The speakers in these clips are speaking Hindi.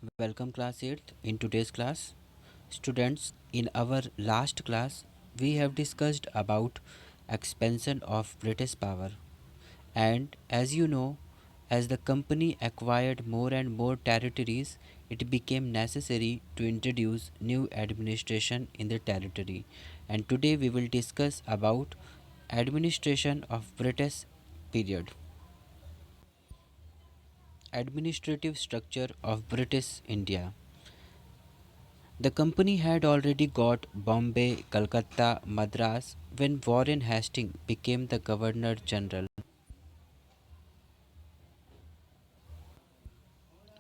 Welcome class 8th. In today's class, students, in our last class we have discussed about expansion of British power, and as you know, as the company acquired more and more territories, it became necessary to introduce new administration in the territory. And today we will discuss about administration of British period. Administrative structure of British India. The company had already got Bombay, Calcutta, Madras when Warren Hastings became the Governor General.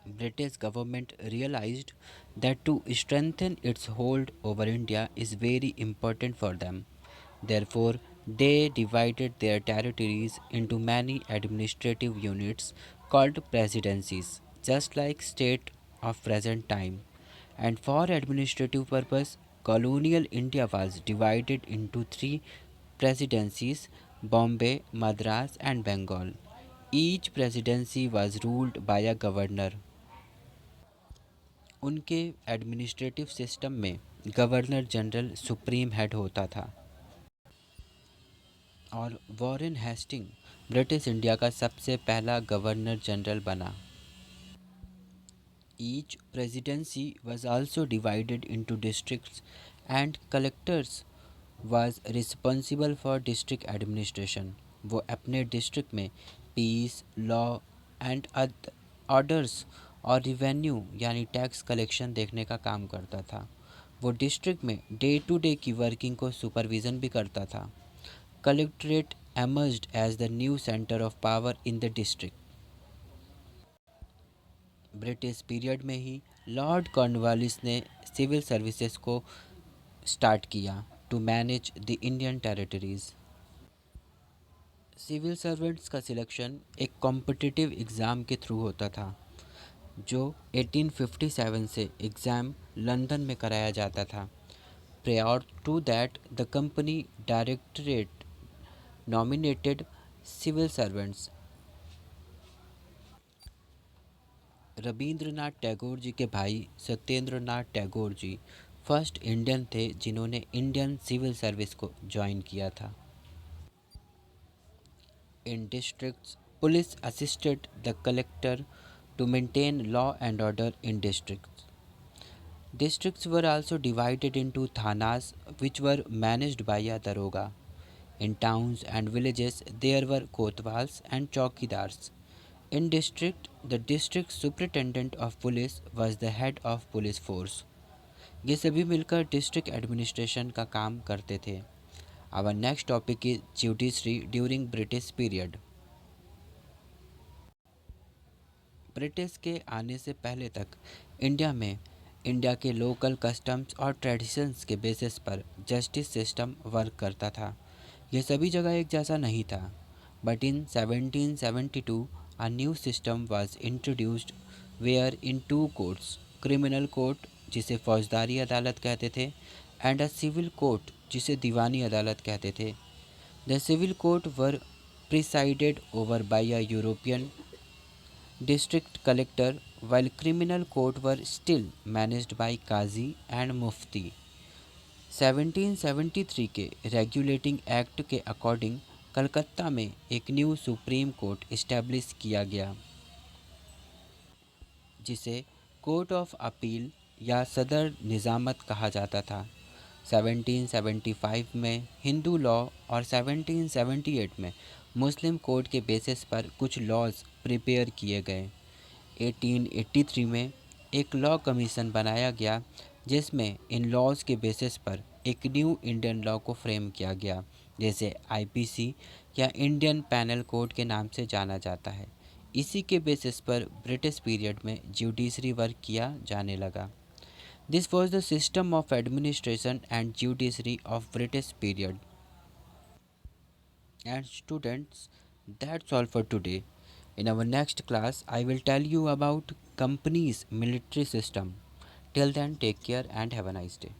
British government realized that to strengthen its hold over India is very important for them. Therefore, they divided their territories into many administrative units called presidencies, just like state of present time. And for administrative purpose, colonial India was divided into three presidencies: Bombay, Madras, and Bengal. Each presidency was ruled by a governor. उनके एडमिनिस्ट्रेटिव सिस्टम में गवर्नर जनरल सुप्रीम हेड होता था और वॉरेन हेस्टिंग ब्रिटिश इंडिया का सबसे पहला गवर्नर जनरल बना. Each presidency was also divided into districts, and collectors was responsible for district administration. वो अपने डिस्ट्रिक्ट में पीस, लॉ एंड ऑर्डर्स और रिवेन्यू यानी टैक्स कलेक्शन देखने का काम करता था. वो डिस्ट्रिक्ट में डे टू डे की वर्किंग को सुपरविज़न भी करता था. Collectorate emerged as the new center of power in the district. British period में ही लॉर्ड कॉर्नवालिस ने सिविल सर्विसेज को स्टार्ट किया to manage the Indian territories. Civil servants का सिलेक्शन एक कॉम्पिटिटिव एग्ज़ाम के थ्रू होता था जो 1857 से एग्ज़ाम लंदन में कराया जाता था. Prior to that the company directorate nominated civil servants. Rabindranath Tagore ji के भाई सत्येंद्रनाथ टैगोर जी फर्स्ट इंडियन थे जिन्होंने इंडियन सिविल सर्विस को ज्वाइन किया था. In districts police assisted the collector to maintain law and order in districts. Districts were also divided into thanas, which were managed by a daroga. In towns and villages, there were kotwals and chowkidars. In district, the district superintendent of police was the head of police force. ये सभी मिलकर डिस्ट्रिक्ट एडमिनिस्ट्रेशन का काम करते थे. Our next topic is judiciary during British period. British के आने से पहले तक इंडिया में इंडिया के लोकल कस्टम्स और ट्रेडिशंस के बेसिस पर जस्टिस सिस्टम वर्क करता था. यह सभी जगह एक जैसा नहीं था. But in 1772 a new system was introduced where in two courts, criminal court जिसे फौजदारी अदालत कहते थे एंड अ सिविल कोर्ट जिसे दीवानी अदालत कहते थे. The civil court were presided over by a European district collector, while criminal court were still managed by qazi and mufti. 1773 के रेगुलेटिंग एक्ट के अकॉर्डिंग कलकत्ता में एक न्यू सुप्रीम कोर्ट इस्टेब्लिश किया गया जिसे कोर्ट ऑफ अपील या सदर निज़ामत कहा जाता था. 1775 में हिंदू लॉ और 1778 में मुस्लिम कोड के बेसिस पर कुछ लॉज प्रिपेयर किए गए. 1883 में एक लॉ कमीशन बनाया गया जिसमें इन लॉज के बेसिस पर एक न्यू इंडियन लॉ को फ्रेम किया गया जैसे आईपीसी या इंडियन पैनल कोड के नाम से जाना जाता है. इसी के बेसिस पर ब्रिटिश पीरियड में जुडिशरी वर्क किया जाने लगा. This was the system of administration and judiciary of British period. And students, that's all for today. In our next class, I will tell you about company's military system. Till then, take care and have a nice day.